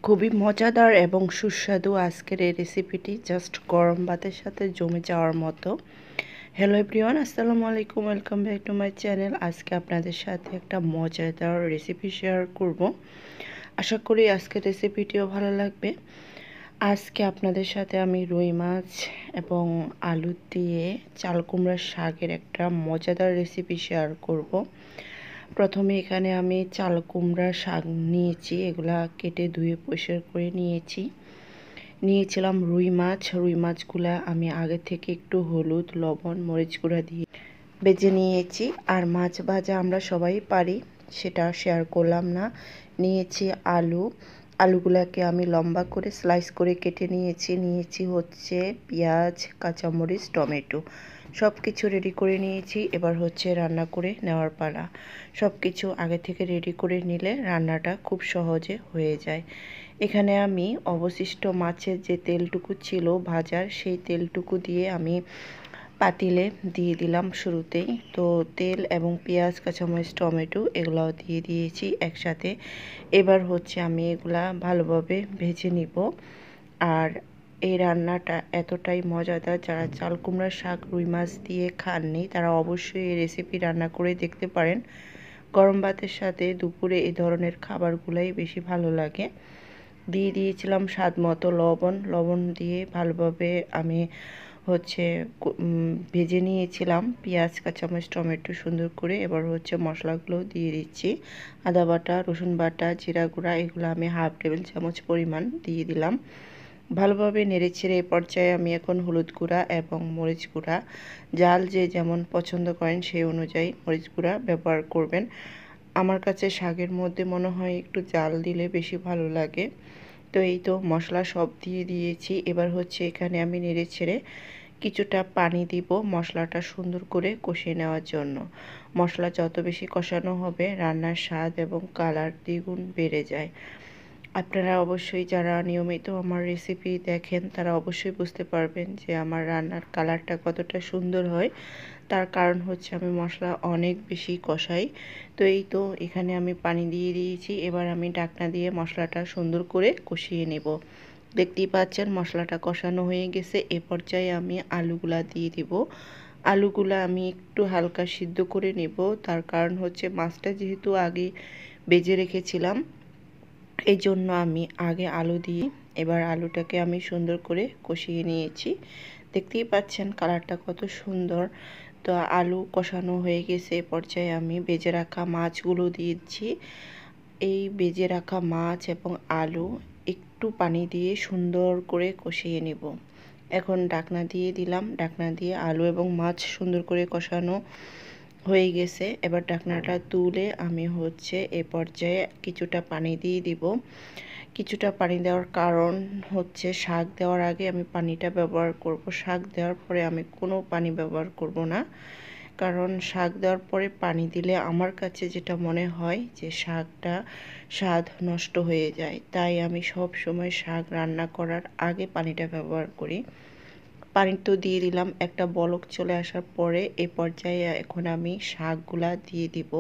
খুবই মজাদার এবং সুস্বাদু আজকের এই রেসিপিটি জাস্ট গরম ভাতের সাথে জমে যাওয়ার মতো। হ্যালো এভরিওয়ান, আসসালামু আলাইকুম, welcome back to my channel. আজকে আপনাদের সাথে একটা মজাদার রেসিপি শেয়ার করব। আশা করি আজকের রেসিপিটিও ভালো লাগবে। আজকে আপনাদের সাথে আমি রুই মাছ এবং আলু দিয়ে চাল কুমড়ার শাকের একটা মজাদার রেসিপি শেয়ার করব। প্রথমে এখানে আমি চাল কুমড়ার শাক নিয়েছি, এগুলা কেটে ধুয়ে পরিষ্কার করে নিয়েছিলাম রুই মাছগুলা আমি আগে থেকে একটু হলুদ, লবণ, মরিচ গুঁড়া দিয়ে ভেজে নিয়েছি। আর মাছ ভাজা আমরা সবাই পারি, সেটা শেয়ার করলাম না। নিয়েছি আলুগুলাকে আমি লম্বা করে স্লাইস করে কেটে নিয়েছি হচ্ছে পেঁয়াজ, কাঁচামরিচ, টমেটো, সব কিছু রেডি করে নিয়েছি। এবার হচ্ছে রান্না করে নেওয়ার পালা। সব কিছু আগে থেকে রেডি করে নিলে রান্নাটা খুব সহজে হয়ে যায়। এখানে আমি অবশিষ্ট মাছের যে তেলটুকু ছিল ভাজার, সেই তেলটুকু দিয়ে আমি পাতিলে দিয়ে দিলাম শুরুতেই। তো তেল এবং পেঁয়াজ, কাঁচামরিচ, টমেটো এগুলাও দিয়ে দিয়েছি একসাথে। এবার হচ্ছে আমি এগুলা ভালোভাবে ভেজে নিব। আর এই রান্নাটা এতটাই মজাদার, যারা চাল কুমড়ার শাক রুই মাছ দিয়ে খাননি তারা অবশ্যই এই রেসিপি রান্না করে দেখতে পারেন। গরম ভাতের সাথে দুপুরে এই ধরনের খাবারগুলাই বেশি ভালো লাগে। দিয়ে দিয়েছিলাম স্বাদ মতো লবণ দিয়ে ভালোভাবে আমি হচ্ছে ভেজে নিয়েছিলাম পেঁয়াজ, কাঁচামরিচ, টমেটো সুন্দর করে। এবার হচ্ছে মশলাগুলো দিয়ে দিচ্ছি। আদা বাটা, রসুন বাটা, জিরা গুঁড়া এগুলো আমি হাফ টেবিল চামচ পরিমাণ দিয়ে দিলাম। ভালোভাবে নেড়েচেড়ে এই পর্যায়ে আমি এখন হলুদ গুঁড়া এবং মরিচ গুঁড়া, জাল যে যেমন পছন্দ করেন সেই অনুযায়ী মরিচ গুঁড়া ব্যবহার করবেন। আমার কাছে শাকের মধ্যে মনে হয় একটু জাল দিলে বেশি ভালো লাগে। তো এই তো মশলা সব দিয়ে দিয়েছি। এবার হচ্ছে এখানে আমি নেড়েচেড়ে কিছুটা পানি দিব মশলাটা সুন্দর করে কষিয়ে নেওয়ার জন্য। মশলা যত বেশি কষানো হবে রান্নার স্বাদ এবং কালার দ্বিগুণ বেড়ে যায়। আপনারা অবশ্যই যারা নিয়মিত আমার রেসিপি দেখেন তারা অবশ্যই বুঝতে পারবেন যে আমার রান্নার কালারটা কতটা সুন্দর হয়। তার কারণ হচ্ছে আমি মশলা অনেক বেশি কষাই। তো এই তো এখানে আমি পানি দিয়ে দিয়েছি। এবার আমি ঢাকনা দিয়ে মশলাটা সুন্দর করে কষিয়ে নেব। দেখতেই পাচ্ছেন মশলাটা কষানো হয়ে গেছে। এ পর্যায়ে আমি আলুগুলা দিয়ে দিব। আলুগুলা আমি একটু হালকা সিদ্ধ করে নেব। তার কারণ হচ্ছে মাছটা যেহেতু আগে ভেজে রেখেছিলাম, এই জন্য আমি আগে আলু দিই। এবার আলুটাকে আমি সুন্দর করে কষিয়ে নিয়েছি। দেখতেই পাচ্ছেন কালারটা কত সুন্দর। তো আলু কষানো হয়ে গেছে। এ পর্যায়ে আমি ভেজে রাখা মাছগুলো দিয়েছি। এই ভেজে রাখা মাছ এবং আলু একটু পানি দিয়ে সুন্দর করে কষিয়ে নেব। এখন ঢাকনা দিয়ে দিলাম। ঢাকনা দিয়ে আলু এবং মাছ সুন্দর করে কষানো হয়ে গেছে। এবার ঢাকনাটা তুলে আমি হচ্ছে এ পর্যায়ে কিছুটা পানি দিয়ে দিব। কিছুটা পানি দেওয়ার কারণ হচ্ছে শাক দেওয়ার আগে আমি পানিটা ব্যবহার করব। শাক দেওয়ার পরে আমি কোনো পানি ব্যবহার করব না। কারণ শাক দেওয়ার পরে পানি দিলে আমার কাছে যেটা মনে হয় যে শাকটা স্বাদ নষ্ট হয়ে যায়। তাই আমি সব সময় শাক রান্না করার আগে পানিটা ব্যবহার করি। পানি তো দিয়ে দিলাম। একটা বলক চলে আসার পরে এ পর্যায়ে এখন আমি শাকগুলা দিয়ে দিব।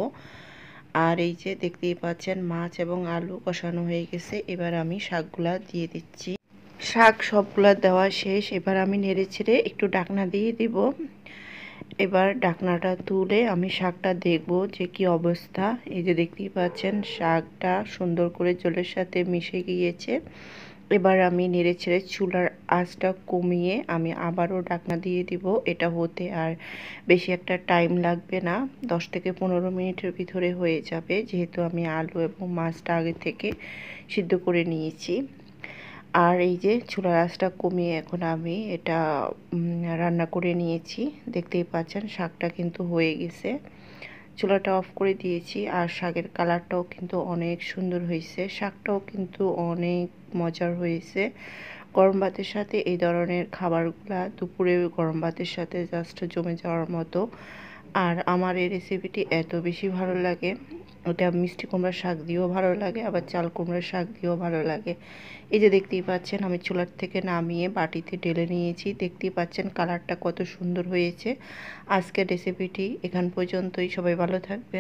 আর এই যে দেখতেই পাচ্ছেন মাছ এবং আলু কষানো হয়ে গেছে। এবার আমি শাকগুলা দিয়ে দিচ্ছি। শাক সবগুলা দেওয়া শেষ। এবার আমি নেড়েচেড়ে একটু ঢাকনা দিয়ে দিব। এবার ঢাকনাটা তুলে আমি শাকটা দেখব যে কি অবস্থা। এই যে দেখতেই পাচ্ছেন শাকটা সুন্দর করে জলের সাথে মিশে গিয়েছে। এবার আমি নেড়েচেড়ে চুলার আঁচটা কমিয়ে আমি আবারও ঢাকনা দিয়ে দিব। এটা হতে আর বেশি একটা টাইম লাগবে না, 10 থেকে 15 মিনিটের ভিতরে হয়ে যাবে, যেহেতু আমি আলু এবং মাছটা আগে থেকে সিদ্ধ করে নিয়েছি। আর এই যে চুলার আঁচটা কমিয়ে এখন আমি এটা রান্না করে নিয়েছি। দেখতেই পাচ্ছেন শাকটা কিন্তু হয়ে গেছে। চুলাটা অফ করে দিয়েছি। আর শাকের কালারটাও কিন্তু অনেক সুন্দর হয়েছে। শাকটাও কিন্তু অনেক মজার হয়েছে। গরম ভাতের সাথে এই ধরনের খাবারগুলা দুপুরে গরম ভাতের সাথে জাস্ট জমে যাওয়ার মতো। আর আমার এই রেসিপিটি এত বেশি ভালো লাগে, ওটা মিষ্টি কুমড়ার শাক দিয়েও ভালো লাগে, আবার চাল কুমড়ার শাক দিয়েও ভালো লাগে। এই যে দেখতেই পাচ্ছেন আমি চুলার থেকে নামিয়ে বাটিতে ঢেলে নিয়েছি। দেখতেই পাচ্ছেন কালারটা কত সুন্দর হয়েছে। আজকের রেসিপিটি এখান পর্যন্তই। সবাই ভালো থাকবেন।